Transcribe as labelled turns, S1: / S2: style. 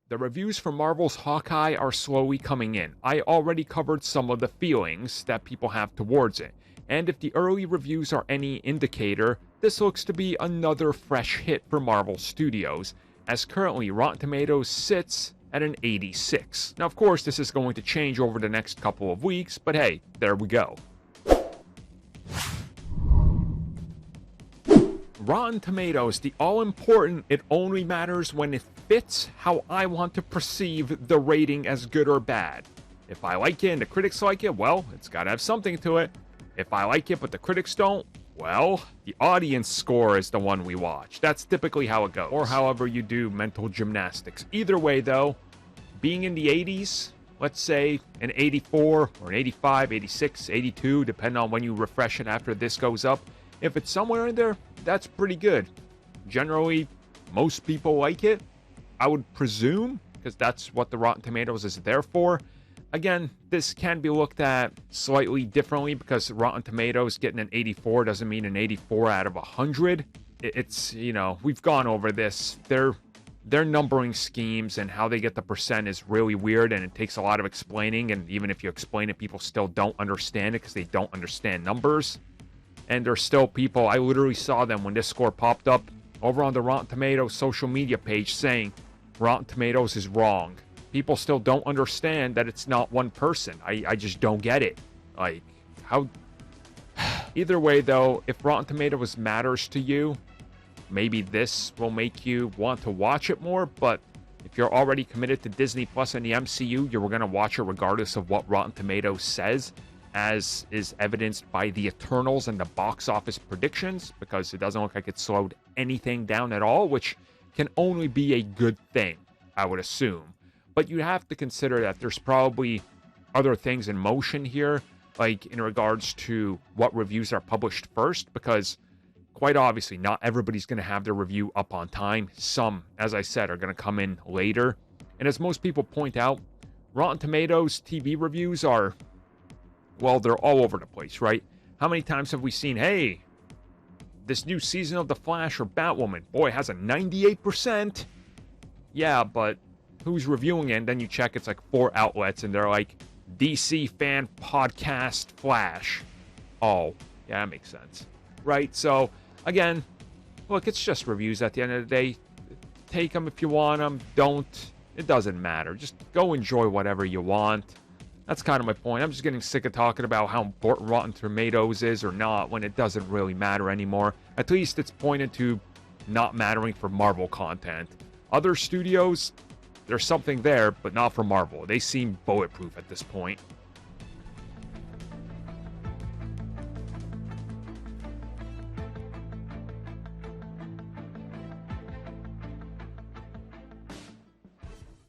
S1: The reviews for Marvel's Hawkeye are slowly coming in. I already covered some of the feelings that people have towards it, and if the early reviews are any indicator, this looks to be another fresh hit for Marvel Studios, as currently Rotten Tomatoes sits at an 86. Now, of course, this is going to change over the next couple of weeks, but hey, there we go. Rotten Tomatoes, the all-important, it only matters when it fits how I want to perceive the rating as good or bad. If I like it and the critics like it, well, it's gotta have something to it. If I like it but the critics don't, well, the audience score is the one we watch. That's typically how it goes. Or however you do mental gymnastics. Either way, though, being in the 80s, let's say an 84 or an 85, 86, 82, depending on when you refresh it after this goes up, if it's somewhere in there, that's pretty good. Generally, most people like it, I would presume, because that's what the Rotten Tomatoes is there for. Again, this can be looked at slightly differently because Rotten Tomatoes getting an 84 doesn't mean an 84 out of 100. It's, you know, we've gone over this. Their numbering schemes and how they get the percent is really weird, and it takes a lot of explaining, and even if you explain it, people still don't understand it because they don't understand numbers. And there's still people, I literally saw them when this score popped up over on the Rotten Tomatoes social media page saying Rotten Tomatoes is wrong. People still don't understand that it's not one person. I just don't get it. Like, how... Either way, though, if Rotten Tomatoes matters to you, maybe this will make you want to watch it more, but if you're already committed to Disney Plus and the MCU, you're going to watch it regardless of what Rotten Tomatoes says, as is evidenced by the Eternals and the box office predictions, because it doesn't look like it slowed anything down at all, which can only be a good thing, I would assume. But you have to consider that there's probably other things in motion here, like in regards to what reviews are published first, because quite obviously not everybody's going to have their review up on time. Some, as I said, are going to come in later. And as most people point out, Rotten Tomatoes TV reviews are, well, they're all over the place, right? How many times have we seen, hey, this new season of The Flash or Batwoman, boy, has a 98%. Yeah, but who's reviewing it? And then you check, it's like 4 outlets, and they're like, DC fan podcast Flash. Oh, yeah, that makes sense. Right? So, again, look, it's just reviews at the end of the day. Take them if you want them. Don't. It doesn't matter. Just go enjoy whatever you want. That's kind of my point. I'm just getting sick of talking about how important Rotten Tomatoes is or not when it doesn't really matter anymore. At least it's pointed to not mattering for Marvel content. Other studios, there's something there, but not for Marvel. They seem bulletproof at this point.